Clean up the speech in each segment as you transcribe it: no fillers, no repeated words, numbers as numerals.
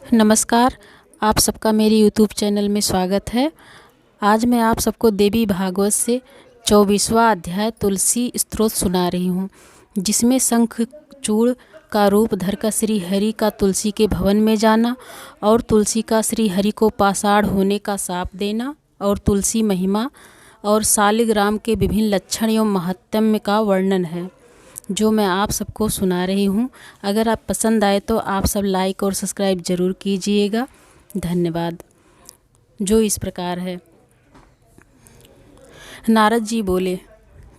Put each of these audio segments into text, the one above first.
नमस्कार। आप सबका मेरे यूट्यूब चैनल में स्वागत है। आज मैं आप सबको देवी भागवत से 24वां अध्याय तुलसी स्तोत्र सुना रही हूँ, जिसमें शंखचूड़ का रूप धरकर श्री हरि का तुलसी के भवन में जाना और तुलसी का श्री हरि को पाषाण होने का शाप देना और तुलसी महिमा और शालिग्राम के विभिन्न लक्षण एवं महात्म्य का वर्णन है, जो मैं आप सबको सुना रही हूँ। अगर आप पसंद आए तो आप सब लाइक और सब्सक्राइब ज़रूर कीजिएगा। धन्यवाद। जो इस प्रकार है। नारद जी बोले,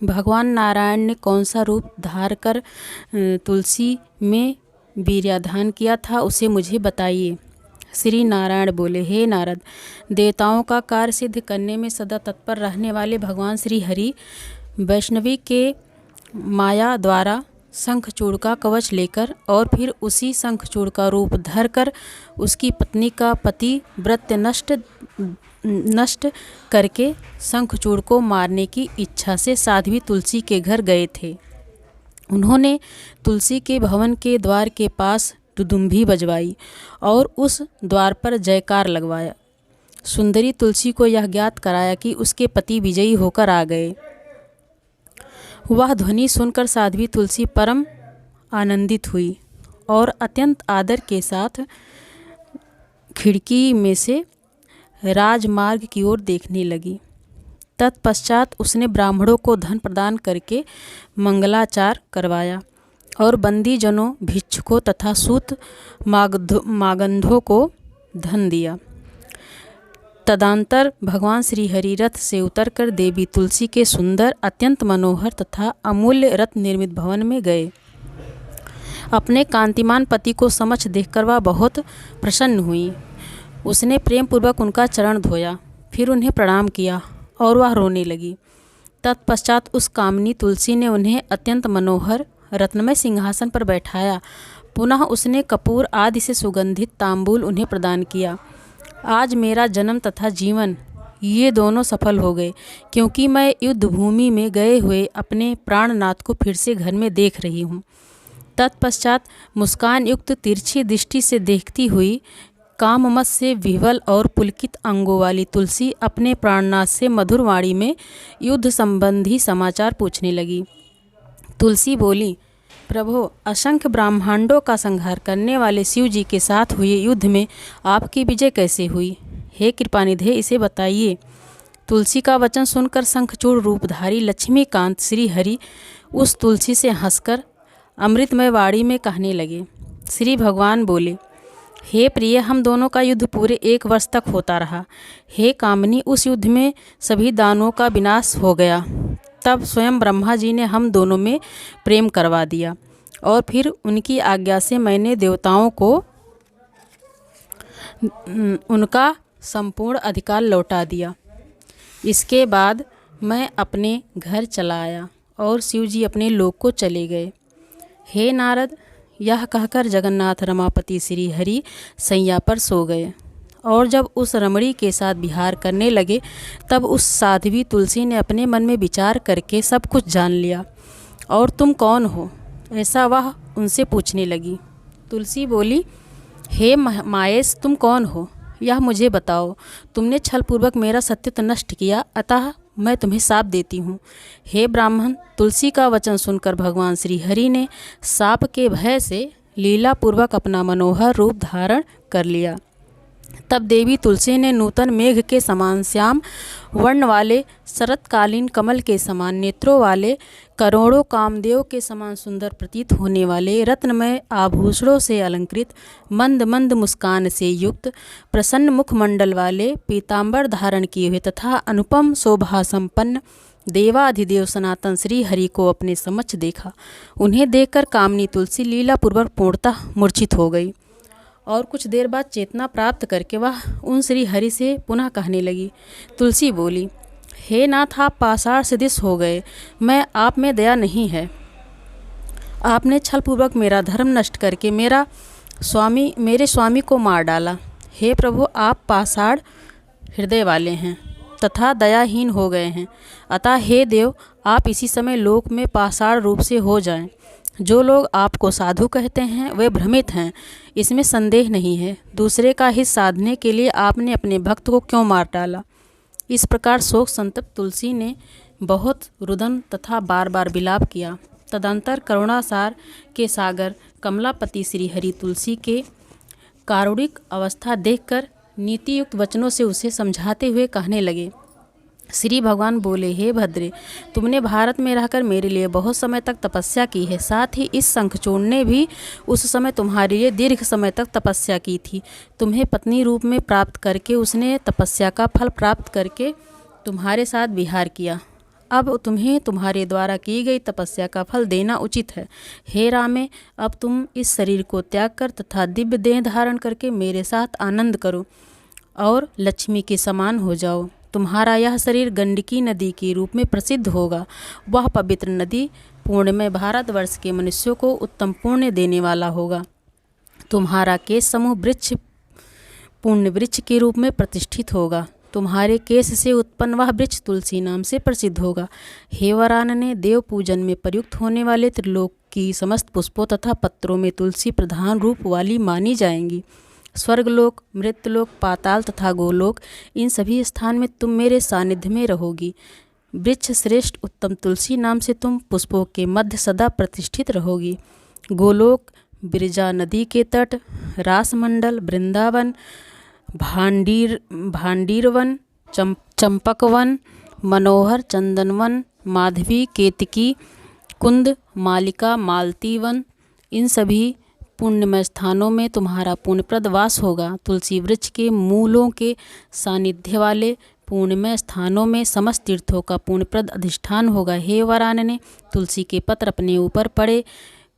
भगवान नारायण ने कौन सा रूप धार कर तुलसी में वीर्याधान किया था, उसे मुझे बताइए। श्री नारायण बोले, हे नारद, देवताओं का कार्य सिद्ध करने में सदा तत्पर रहने वाले भगवान श्री हरि वैष्णवी के माया द्वारा शंखचूड़ का कवच लेकर और फिर उसी शंखचूड़ का रूप धरकर उसकी पत्नी का पति व्रत नष्ट करके शंखचूड़ को मारने की इच्छा से साध्वी तुलसी के घर गए थे। उन्होंने तुलसी के भवन के द्वार के पास दुदुम्भी बजवाई और उस द्वार पर जयकार लगवाया। सुंदरी तुलसी को यह ज्ञात कराया कि उसके पति विजयी होकर आ गए। वह ध्वनि सुनकर साध्वी तुलसी परम आनंदित हुई और अत्यंत आदर के साथ खिड़की में से राजमार्ग की ओर देखने लगी। तत्पश्चात उसने ब्राह्मणों को धन प्रदान करके मंगलाचार करवाया और बंदी जनों, भिक्षुकों तथा सूत मागंधों को धन दिया। तदंतर भगवान श्री हरि रथ से उतरकर देवी तुलसी के सुंदर, अत्यंत मनोहर तथा अमूल्य रत्न निर्मित भवन में गए। अपने कांतिमान पति को समक्ष देखकर वह बहुत प्रसन्न हुई। उसने प्रेम पूर्वक उनका चरण धोया, फिर उन्हें प्रणाम किया और वह रोने लगी। तत्पश्चात उस कामिनी तुलसी ने उन्हें अत्यंत मनोहर रत्नमय सिंहासन पर बैठाया। पुनः उसने कपूर आदि से सुगंधित तांबूल उन्हें प्रदान किया। आज मेरा जन्म तथा जीवन ये दोनों सफल हो गए, क्योंकि मैं युद्ध भूमि में गए हुए अपने प्राणनाथ को फिर से घर में देख रही हूँ। तत्पश्चात मुस्कान युक्त तिरछी दृष्टि से देखती हुई, काममत से विह्वल और पुलकित अंगों वाली तुलसी अपने प्राणनाथ से मधुर वाणी में युद्ध संबंधी समाचार पूछने लगी। तुलसी बोली, प्रभो, असंख्य ब्रह्मांडों का संहार करने वाले शिव जी के साथ हुए युद्ध में आपकी विजय कैसे हुई? हे कृपानिधे, इसे बताइए। तुलसी का वचन सुनकर शंखचूड़ रूपधारी लक्ष्मीकांत श्री हरि उस तुलसी से हंसकर अमृतमय वाणी में कहने लगे। श्री भगवान बोले, हे प्रिय, हम दोनों का युद्ध पूरे 1 वर्ष तक होता रहा। हे कामिनी, उस युद्ध में सभी दानवों का विनाश हो गया। तब स्वयं ब्रह्मा जी ने हम दोनों में प्रेम करवा दिया और फिर उनकी आज्ञा से मैंने देवताओं को उनका संपूर्ण अधिकार लौटा दिया। इसके बाद मैं अपने घर चला आया और शिव जी अपने लोक को चले गए। हे नारद, यह कहकर जगन्नाथ रमापति श्री हरि सैया पर सो गए और जब उस रमणी के साथ विहार करने लगे, तब उस साध्वी तुलसी ने अपने मन में विचार करके सब कुछ जान लिया। और तुम कौन हो, ऐसा वह उनसे पूछने लगी। तुलसी बोली, हे माहेश, तुम कौन हो, यह मुझे बताओ। तुमने छलपूर्वक मेरा सत्य नष्ट किया, अतः मैं तुम्हें शाप देती हूँ। हे ब्राह्मण, तुलसी का वचन सुनकर भगवान श्री हरि ने शाप के भय से लीलापूर्वक अपना मनोहर रूप धारण कर लिया। तब देवी तुलसी ने नूतन मेघ के समान श्याम वर्ण वाले, शरतकालीन कमल के समान नेत्रों वाले, करोड़ों कामदेव के समान सुंदर प्रतीत होने वाले, रत्नमय आभूषणों से अलंकृत, मंद मंद मुस्कान से युक्त, प्रसन्न मुखमंडल वाले, पीतांबर धारण किए हुए तथा अनुपम शोभा संपन्न देवाधिदेव सनातन श्री हरि को अपने समक्ष देखा। उन्हें देखकर कामिनी तुलसी लीलापूर्वक पूर्णतः मूर्छित हो गई और कुछ देर बाद चेतना प्राप्त करके वह उन श्री हरि से पुनः कहने लगी। तुलसी बोली, हे नाथ, आप पाषाण सदृश हो गए। मैं आप में दया नहीं है। आपने छलपूर्वक मेरा धर्म नष्ट करके मेरे स्वामी को मार डाला। हे प्रभु, आप पाषाण हृदय वाले हैं तथा दयाहीन हो गए हैं। अतः हे देव, आप इसी समय लोक में पाषाण रूप से हो जाएं। जो लोग आपको साधु कहते हैं वे भ्रमित हैं, इसमें संदेह नहीं है। दूसरे का हित साधने के लिए आपने अपने भक्त को क्यों मार डाला। इस प्रकार शोक संतप्त तुलसी ने बहुत रुदन तथा बार बार विलाप किया। तदंतर करुणासार के सागर कमलापति श्री हरि तुलसी के कारुणिक अवस्था देखकर नीतियुक्त वचनों से उसे समझाते हुए कहने लगे। श्री भगवान बोले, हे भद्रे, तुमने भारत में रहकर मेरे लिए बहुत समय तक तपस्या की है। साथ ही इस शंखचूड़ ने भी उस समय तुम्हारे लिए दीर्घ समय तक तपस्या की थी। तुम्हें पत्नी रूप में प्राप्त करके उसने तपस्या का फल प्राप्त करके तुम्हारे साथ विहार किया। अब तुम्हें तुम्हारे द्वारा की गई तपस्या का फल देना उचित है। हे रामे, अब तुम इस शरीर को त्याग कर तथा दिव्य देह धारण करके मेरे साथ आनंद करो और लक्ष्मी के समान हो जाओ। तुम्हारा यह शरीर गंडकी नदी के रूप में प्रसिद्ध होगा। वह पवित्र नदी पुण्यमय भारतवर्ष के मनुष्यों को उत्तम पुण्य देने वाला होगा। तुम्हारा केश समूह वृक्ष पुण्य वृक्ष के रूप में प्रतिष्ठित होगा। तुम्हारे केश से उत्पन्न वह वृक्ष तुलसी नाम से प्रसिद्ध होगा। हे वरानने, देव पूजन में प्रयुक्त होने वाले त्रिलोक की समस्त पुष्पों तथा पत्रों में तुलसी प्रधान रूप वाली मानी जाएंगी। स्वर्गलोक, मृत्यलोक, पाताल तथा गोलोक, इन सभी स्थान में तुम मेरे सानिध्य में रहोगी। वृक्ष श्रेष्ठ उत्तम तुलसी नाम से तुम पुष्पों के मध्य सदा प्रतिष्ठित रहोगी। गोलोक, बिरजा नदी के तट, रासमंडल, वृंदावन, भांडीरवन, चंपकवन, मनोहर, चंदनवन, माधवी, केतकी, कुंद, मालिका, मालतीवन, इन सभी पुण्यमय स्थानों में तुम्हारा पुण्यप्रद वास होगा। तुलसी वृक्ष के मूलों के सानिध्य वाले पुण्यमय स्थानों में समस्त तीर्थों का पुण्यप्रद अधिष्ठान होगा। हे वरानने, तुलसी के पत्र अपने ऊपर पड़े,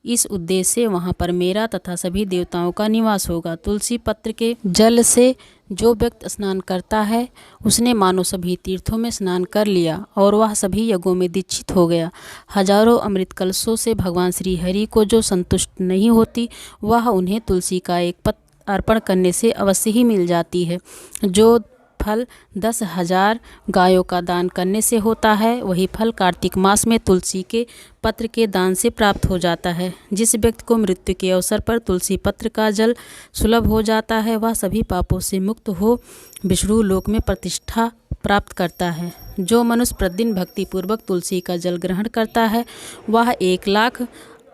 इस उद्देश्य से वहाँ पर मेरा तथा सभी देवताओं का निवास होगा। तुलसी पत्र के जल से जो व्यक्ति स्नान करता है उसने मानो सभी तीर्थों में स्नान कर लिया और वह सभी यज्ञों में दीक्षित हो गया। हजारों अमृत कलशों से भगवान श्री हरि को जो संतुष्ट नहीं होती वह उन्हें तुलसी का एक पत्र अर्पण करने से अवश्य ही मिल जाती है। जो फल 10,000 गायों का दान करने से होता है वही फल कार्तिक मास में तुलसी के पत्र के दान से प्राप्त हो जाता है। जिस व्यक्ति को मृत्यु के अवसर पर तुलसी पत्र का जल सुलभ हो जाता है वह सभी पापों से मुक्त हो विष्णु लोक में प्रतिष्ठा प्राप्त करता है। जो मनुष्य प्रतिदिन भक्ति पूर्वक तुलसी का जल ग्रहण करता है वह 1,00,000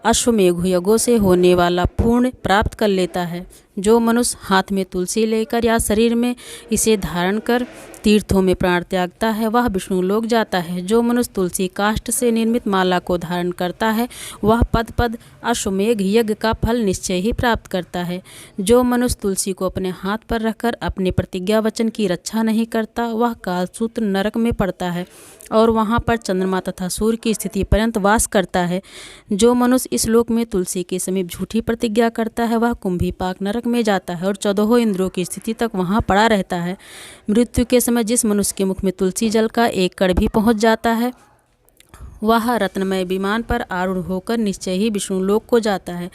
अश्वमेघ यज्ञों से होने वाला पुण्य प्राप्त कर लेता है। जो मनुष्य हाथ में तुलसी लेकर या शरीर में इसे धारण कर तीर्थों में प्राण त्यागता है वह विष्णु लोक जाता है। जो मनुष्य तुलसी काष्ठ से निर्मित माला को धारण करता है वह पद पद अश्वमेघ यज्ञ का फल निश्चय ही प्राप्त करता है। जो मनुष्य तुलसी को अपने हाथ पर रखकर अपने प्रतिज्ञा वचन की रक्षा नहीं करता वह कालसूत्र नरक में पड़ता है और वहाँ पर चंद्रमा तथा सूर्य की स्थिति पर्यंत वास करता है। जो मनुष्य इस लोक में तुलसी के समीप झूठी प्रतिज्ञा करता है वह कुंभीपाक नरक में जाता है और 14 इंद्रियों की स्थिति तक वहाँ पड़ा रहता है। मृत्यु के समय जिस मनुष्य के मुख में तुलसी जल का एक कण भी पहुँच जाता है वह रत्नमय विमान पर आरूढ़ होकर निश्चय ही विष्णु लोक को जाता है।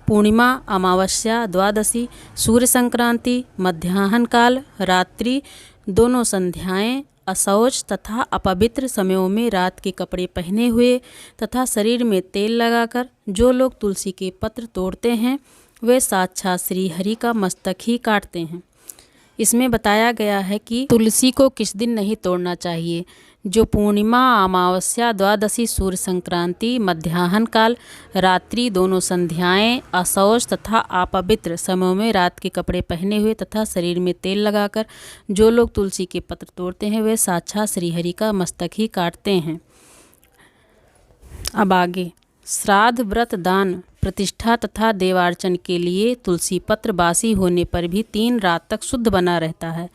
पूर्णिमा, अमावस्या, द्वादशी, सूर्य संक्रांति, मध्याह्न काल, रात्रि, दोनों संध्याएं, अशौच तथा अपवित्र समयों में रात के कपड़े पहने हुए तथा शरीर में तेल लगाकर जो लोग तुलसी के पत्र तोड़ते हैं वे साक्षात श्री हरि का मस्तक ही काटते हैं। इसमें बताया गया है कि तुलसी को किस दिन नहीं तोड़ना चाहिए। जो पूर्णिमा, अमावस्या, द्वादशी, सूर्य संक्रांति, मध्याह्न काल, रात्रि, दोनों संध्याएं, अशौच तथा अपवित्र समयों में रात के कपड़े पहने हुए तथा शरीर में तेल लगाकर जो लोग तुलसी के पत्र तोड़ते हैं वे साक्षात श्रीहरि का मस्तक ही काटते हैं। अब आगे श्राद्ध, व्रत, दान, प्रतिष्ठा तथा देवार्चन के लिए तुलसी पत्र बासी होने पर भी 3 रात तक शुद्ध बना रहता है।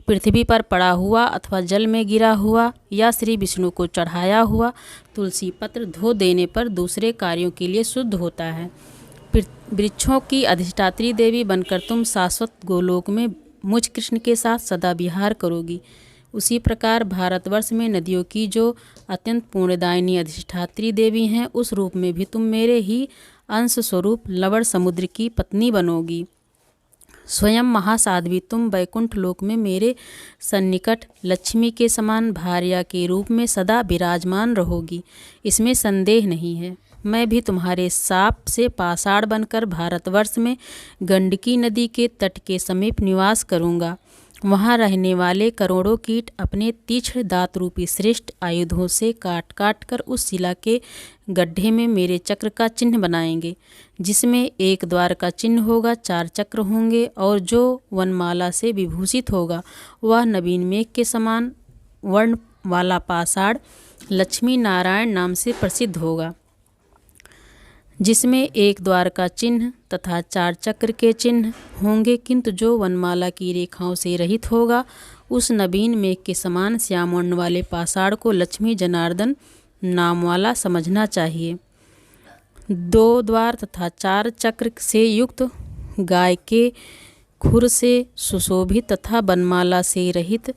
पृथ्वी पर पड़ा हुआ अथवा जल में गिरा हुआ या श्री विष्णु को चढ़ाया हुआ तुलसी पत्र धो देने पर दूसरे कार्यों के लिए शुद्ध होता है। वृक्षों की अधिष्ठात्री देवी बनकर तुम शाश्वत गोलोक में मुझ कृष्ण के साथ सदा विहार करोगी। उसी प्रकार भारतवर्ष में नदियों की जो अत्यंत पुण्यदायिनी अधिष्ठात्री देवी हैं उस रूप में भी तुम मेरे ही अंश स्वरूप लवण समुद्र की पत्नी बनोगी। स्वयं महासाध्वी तुम वैकुंठ लोक में मेरे सन्निकट लक्ष्मी के समान भार्या के रूप में सदा विराजमान रहोगी, इसमें संदेह नहीं है। मैं भी तुम्हारे साप से पाषाण बनकर भारतवर्ष में गंडकी नदी के तट के समीप निवास करूँगा। वहाँ रहने वाले करोड़ों कीट अपने तीक्ष्ण दांत रूपी श्रेष्ठ आयुधों से काट काट कर उस शिला के गड्ढे में मेरे चक्र का चिन्ह बनाएंगे, जिसमें एक द्वार का चिन्ह होगा, 4 चक्र होंगे, और जो वनमाला से विभूषित होगा वह नवीन मेघ के समान वर्ण वाला पाषाण लक्ष्मी नारायण नाम से प्रसिद्ध होगा, जिसमें एक द्वार का चिन्ह तथा 4 चक्र के चिन्ह होंगे। किंतु जो वनमाला की रेखाओं से रहित होगा उस नवीन मेघ के समान श्याम वर्ण वाले पाषाण को लक्ष्मी जनार्दन नाम वाला समझना चाहिए। 2 द्वार तथा 4 चक्र से युक्त, गाय के खुर से सुशोभित तथा वनमाला से रहित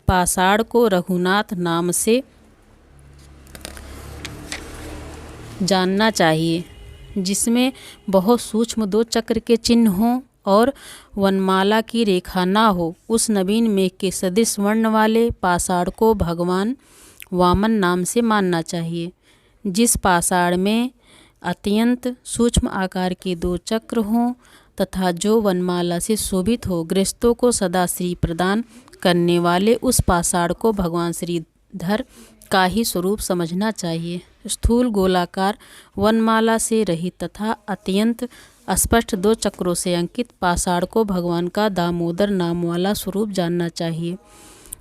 पाषाण को रघुनाथ नाम से जानना चाहिए, जिसमें बहुत सूक्ष्म 2 चक्र के चिन्ह हों और वनमाला की रेखा ना हो। उस नवीन मेघ के सदृश वर्ण वाले पाषाण को भगवान वामन नाम से मानना चाहिए। जिस पाषाण में अत्यंत सूक्ष्म आकार के 2 चक्र हों तथा जो वनमाला से शोभित हो, गृहस्थों को सदा श्री प्रदान करने वाले उस पाषाण को भगवान श्रीधर का ही स्वरूप समझना चाहिए। स्थूल गोलाकार वनमाला से रहित तथा अत्यंत स्पष्ट 2 चक्रों से अंकित पाषाण को भगवान का दामोदर नाम वाला स्वरूप जानना चाहिए,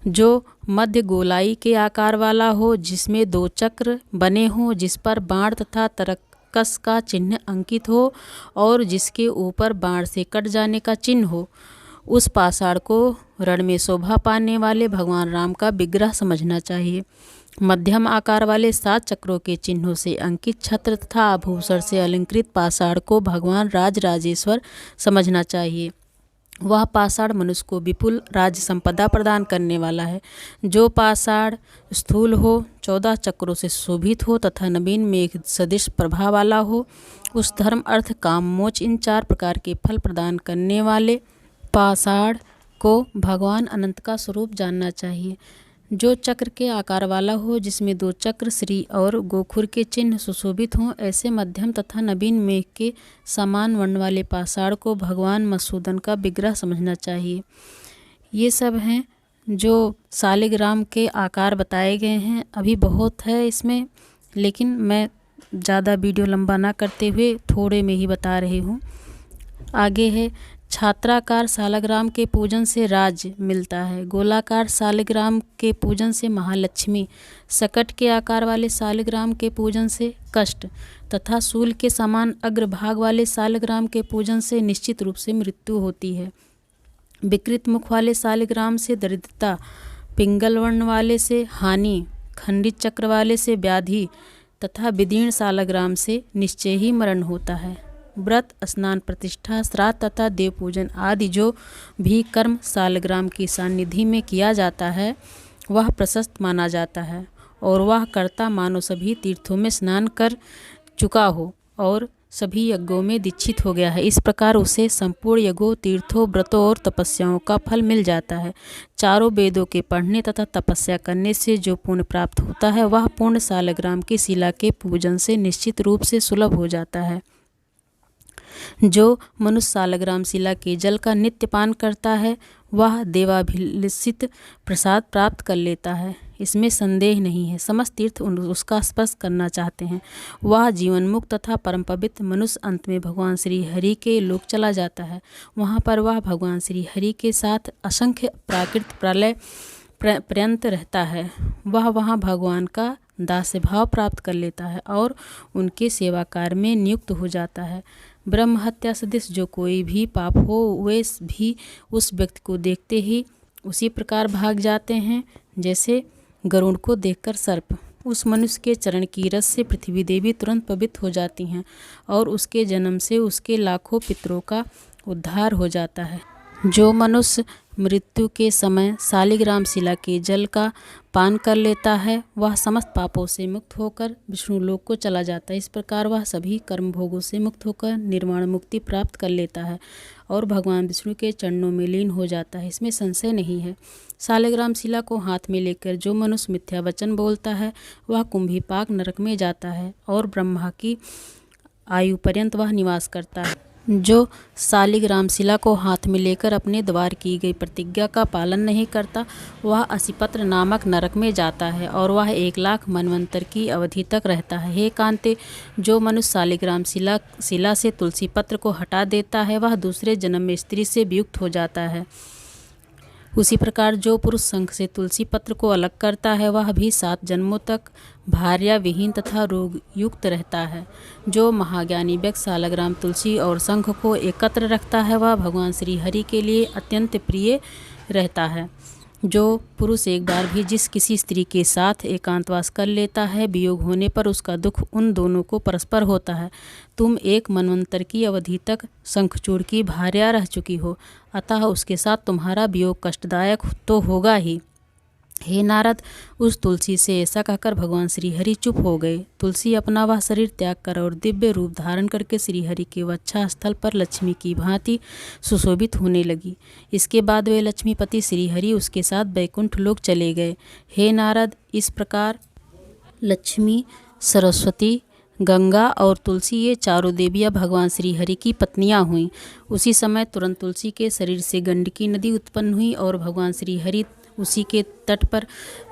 जो मध्य गोलाई के आकार वाला हो, जिसमें 2 चक्र बने हों, जिस पर बाण तथा तरकस का चिन्ह अंकित हो और जिसके ऊपर बाण से कट जाने का चिन्ह हो। उस पाषाण को रण में शोभा पाने वाले भगवान राम का विग्रह समझना चाहिए। मध्यम आकार वाले 7 चक्रों के चिन्हों से अंकित छत्र तथा आभूषण से अलंकृत पाषाण को भगवान राजराजेश्वर समझना चाहिए। वह पाषाण मनुष्य को विपुल राज्य संपदा प्रदान करने वाला है। जो पाषाण स्थूल हो, 14 चक्रों से शोभित हो तथा नवीन मेघ सदृश प्रभा वाला हो, उस धर्म अर्थ काम मोक्ष इन 4 प्रकार के फल प्रदान करने वाले पाषाण को भगवान अनंत का स्वरूप जानना चाहिए। जो चक्र के आकार वाला हो, जिसमें 2 चक्र श्री और गोखुर के चिन्ह सुशोभित हों, ऐसे मध्यम तथा नवीन मेघ के समान वर्ण वाले पाषाण को भगवान मधुसूदन का विग्रह समझना चाहिए। ये सब हैं जो शालिग्राम के आकार बताए गए हैं। अभी बहुत है इसमें, लेकिन मैं ज़्यादा वीडियो लंबा ना करते हुए थोड़े में ही बता रही हूँ। आगे है, छात्राकार शालिग्राम के पूजन से राज्य मिलता है। गोलाकार शालिग्राम के पूजन से महालक्ष्मी, सकट के आकार वाले शालिग्राम के पूजन से कष्ट तथा शूल के समान अग्रभाग वाले शालिग्राम के पूजन से निश्चित रूप से मृत्यु होती है। विकृत मुख वाले शालिग्राम से दरिद्रता, पिंगल वर्ण वाले से हानि, खंडित चक्र वाले से व्याधि तथा विदीर्ण शालिग्राम से निश्चय ही मरण होता है। व्रत, स्नान, प्रतिष्ठा, श्राद्ध तथा देव पूजन आदि जो भी कर्म शालिग्राम की सानिधि में किया जाता है वह प्रशस्त माना जाता है, और वह कर्ता मानो सभी तीर्थों में स्नान कर चुका हो और सभी यज्ञों में दीक्षित हो गया है। इस प्रकार उसे संपूर्ण यज्ञों, तीर्थों, व्रतों और तपस्याओं का फल मिल जाता है। चारों वेदों के पढ़ने तथा तपस्या करने से जो पुण्य प्राप्त होता है वह पुण्य शालिग्राम की शिला के पूजन से निश्चित रूप से सुलभ हो जाता है। जो मनुष्य शालिग्राम शिला के जल का नित्य पान करता है वह देवाभिलषित प्रसाद प्राप्त कर लेता है, इसमें संदेह नहीं है। समस्त तीर्थ उसका स्पर्श करना चाहते हैं। वह जीवन मुक्त तथा परम पवित्र मनुष्य अंत में भगवान श्री हरि के लोक चला जाता है। वहाँ पर वह भगवान श्री हरि के साथ असंख्य प्राकृत प्रलय पर्यंत रहता है। वह वहाँ भगवान का दास्य भाव प्राप्त कर लेता है और उनके सेवा कार्य में नियुक्त हो जाता है। ब्रह्म हत्या सदृश जो कोई भी पाप हो वे भी उस व्यक्ति को देखते ही उसी प्रकार भाग जाते हैं जैसे गरुड़ को देखकर सर्प। उस मनुष्य के चरण की रस से पृथ्वी देवी तुरंत पवित्र हो जाती हैं और उसके जन्म से उसके लाखों पितरों का उद्धार हो जाता है। जो मनुष्य मृत्यु के समय शालिग्राम शिला के जल का पान कर लेता है वह समस्त पापों से मुक्त होकर विष्णु लोक को चला जाता है। इस प्रकार वह सभी कर्म भोगों से मुक्त होकर निर्वाण मुक्ति प्राप्त कर लेता है और भगवान विष्णु के चरणों में लीन हो जाता है। इसमें संशय नहीं है। शालिग्राम शिला को हाथ में लेकर जो मनुष्य मिथ्या वचन बोलता है वह कुंभीपाक नरक में जाता है और ब्रह्मा की आयु पर्यंत वह निवास करता है। जो शालिग्राम शिला को हाथ में लेकर अपने द्वार की गई प्रतिज्ञा का पालन नहीं करता वह असिपत्र नामक नरक में जाता है और वह 1,00,000 मनवंतर की अवधि तक रहता है। हे कांते, जो मनुष्य शालिग्राम शिला से तुलसी पत्र को हटा देता है वह दूसरे जन्म में स्त्री से वियुक्त हो जाता है। उसी प्रकार जो पुरुष शंख से तुलसी पत्र को अलग करता है वह भी 7 जन्मों तक भार्या विहीन तथा रोग युक्त रहता है। जो महाज्ञानी व्यक्ति शालिग्राम तुलसी और शंख को एकत्र रखता है वह भगवान श्री हरि के लिए अत्यंत प्रिय रहता है। जो पुरुष एक बार भी जिस किसी स्त्री के साथ एकांतवास कर लेता है वियोग होने पर उसका दुख उन दोनों को परस्पर होता है। तुम 1 मनवंतर की अवधि तक शंखचूड़ की भार्या रह चुकी हो, अतः उसके साथ तुम्हारा वियोग कष्टदायक तो होगा ही। हे नारद, उस तुलसी से ऐसा कहकर भगवान श्रीहरि चुप हो गए। तुलसी अपना वह शरीर त्याग कर और दिव्य रूप धारण करके श्रीहरि के वक्षा स्थल पर लक्ष्मी की भांति सुशोभित होने लगी। इसके बाद वे लक्ष्मीपति श्रीहरि उसके साथ वैकुंठ लोक चले गए। हे नारद, इस प्रकार लक्ष्मी, सरस्वती, गंगा और तुलसी ये चारों देवियाँ भगवान श्रीहरि की पत्नियाँ हुईं। उसी समय तुरंत तुलसी के शरीर से गंडकी नदी उत्पन्न हुई और भगवान श्रीहरि उसी के तट पर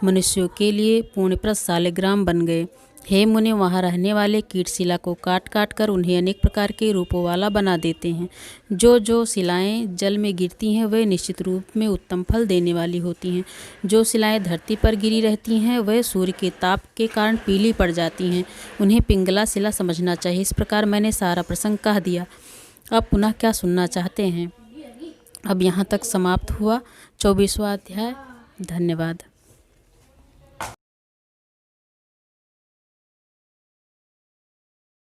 मनुष्यों के लिए पुण्यप्रद शालिग्राम बन गए। हे मुने, वहाँ रहने वाले कीट शिला को काट काट कर उन्हें अनेक प्रकार के रूपों वाला बना देते हैं। जो शिलाएं जल में गिरती हैं वे निश्चित रूप में उत्तम फल देने वाली होती हैं। जो शिलाएं धरती पर गिरी रहती हैं वह सूर्य के ताप के कारण पीली पड़ जाती हैं। उन्हें पिंगला शिला समझना चाहिए। इस प्रकार मैंने सारा प्रसंग कह दिया। अब पुनः क्या सुनना चाहते हैं? अब यहाँ तक समाप्त हुआ 24वां अध्याय। धन्यवाद।